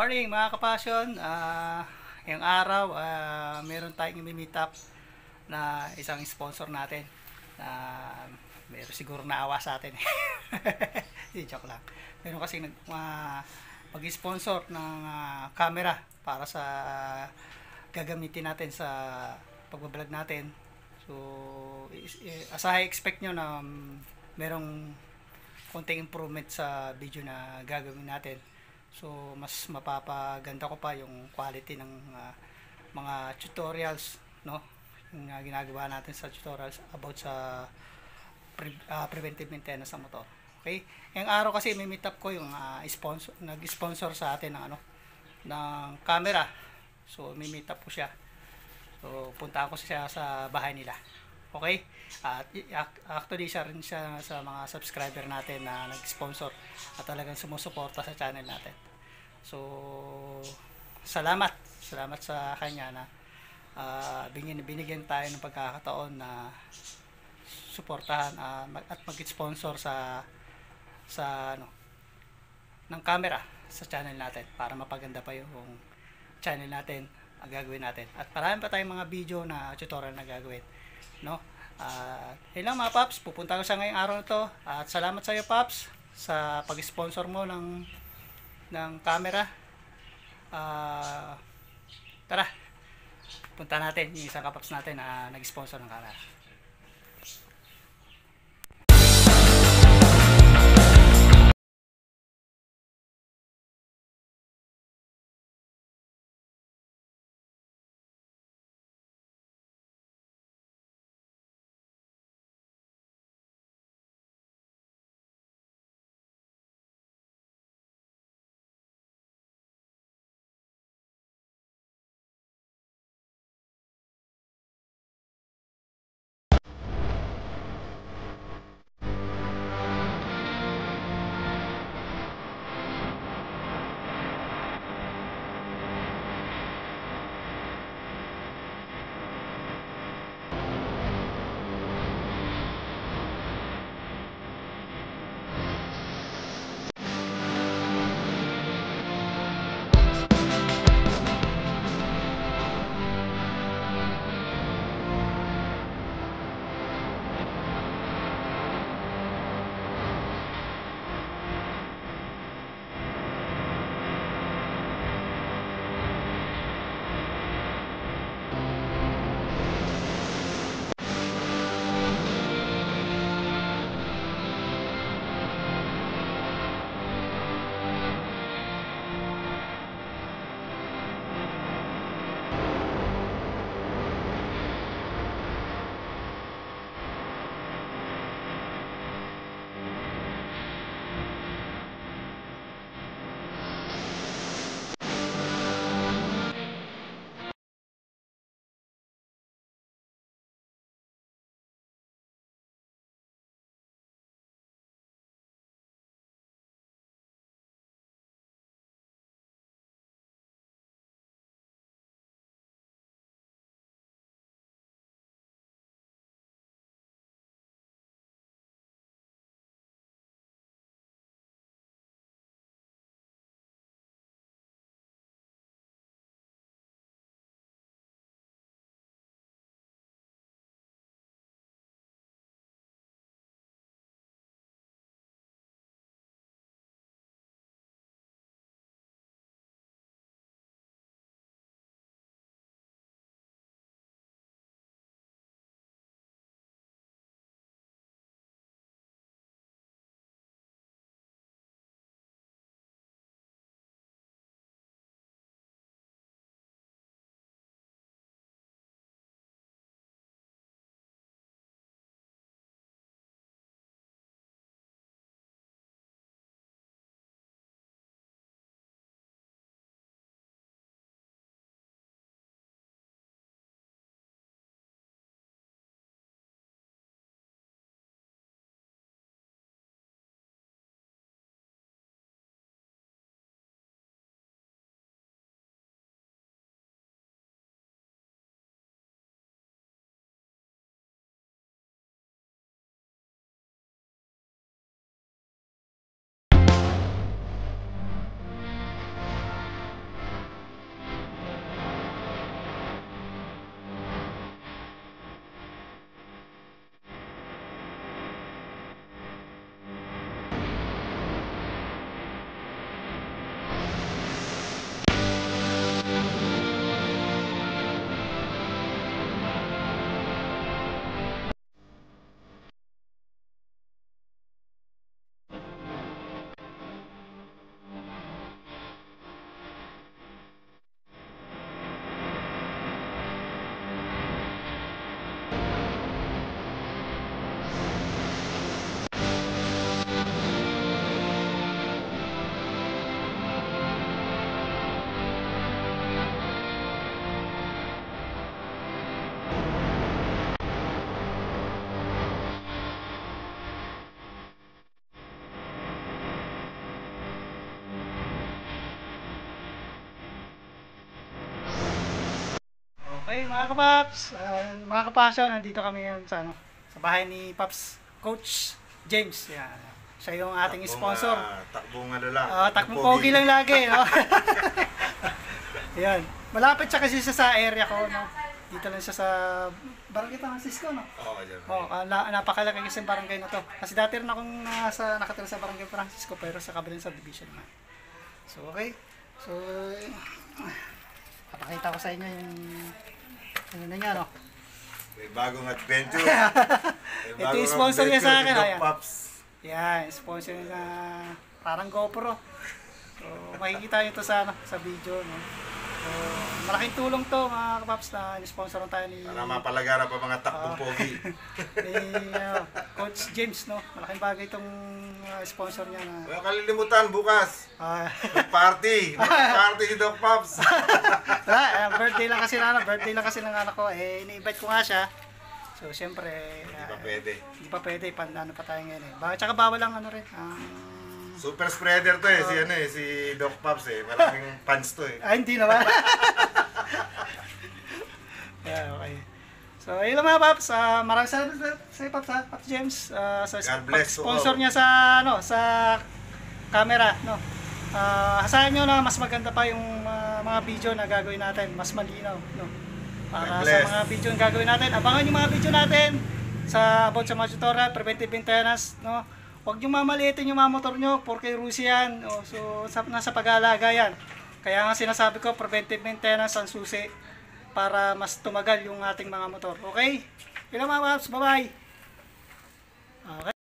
morning mga kapasyon. Ngayong araw, meron tayong i-meet up na isang sponsor natin na meron siguro naawa sa atin. Hindi, joke lang. Meron kasi mag-sponsor ng camera para sa gagamitin natin sa pagbablog natin. So, as I expect nyo na merong konting improvement sa video na gagawin natin. So, mas mapapaganda ko pa yung quality ng mga tutorials, no? Yung ginagawa natin sa tutorials about sa preventive maintenance ng motor. Okay? Ngayong araw kasi may meet up ko yung nag-sponsor sa atin ng ng camera. So, may meet up ko siya. So, punta ko siya sa bahay nila. Okay? At actually, isa rin siya sa mga subscriber natin na nag-sponsor at talagang sumusuporta sa channel natin. So, salamat. Salamat sa kanya na binigyan tayo ng pagkakataon na suportahan at mag-sponsor sa ng camera sa channel natin para mapaganda pa yung channel natin ang gagawin natin. At marami pa tayong mga video na tutorial na gagawin, no? Yun lang mga paps, pupunta ko sa ngayong araw na to. At salamat sa iyo paps sa pag-sponsor mo ng camera. Tara, punta natin yung isang kapaps natin na nag-sponsor ng camera. mga kapaps, mga kapasyon, nandito kami ngayon sa, sa bahay ni Paps Coach James. Yan. Siya yung ating sponsor. Takbong ano lang. Takbong pogi lang lagi. No? Yan. Malapit siya kasi siya sa area ko. No? Dito lang siya sa Barangay Francisco. No? Oo, dyan. Napakalaki kasi yung barangay na to. Kasi dati rin akong nakatira sa Barangay Francisco pero sa kabilang subdivision naman. So, okay. So, papakita ko sa inyo yung ano na niya, no? May bagong adventure. Ito yung sponsor niya sa akin. Doc Pops. Yan, sponsor niya na parang GoPro. So, makikita nyo ito sa, sa video, no? So, malaking tulong to mga kapaps na sponsor tayo ni Para mapalagara pa mga takbong pogi. ni Coach James, no? Malaking bagay itong sponsor niya na Huwag kalilimutan bukas. ah, Party si Doc Pops. birthday lang kasi ng anak ko. Ini-invite ko nga siya. So, siyempre, Hindi pa pwede. hindi pa pwede, ano pa tayo ngayon eh. Tsaka bawal lang ano rin. Super spreader to si Doc Pops Maraming fans to Hindi naman. Yeah, okay. So, ayun lang mga Paps. Maraming salamat sa Paps, Paps James. Sa God bless sponsor niya sa, sa camera, no? Hasayan nyo na mas maganda pa yung mga video na gagawin natin. Mas malinaw, no? Para sa mga video na gagawin natin. Abangan yung mga video natin about sa mga tutorial, preventive maintenance, no? Huwag nyo mamaliitin yung mga motor nyo, porque Rusian, no? So, nasa pag-aalaga yan. Kaya nga sinasabi ko, preventive maintenance ang susi para mas tumagal yung ating mga motor. Okay? Yun lang mga Paps. Bye-bye! Okay.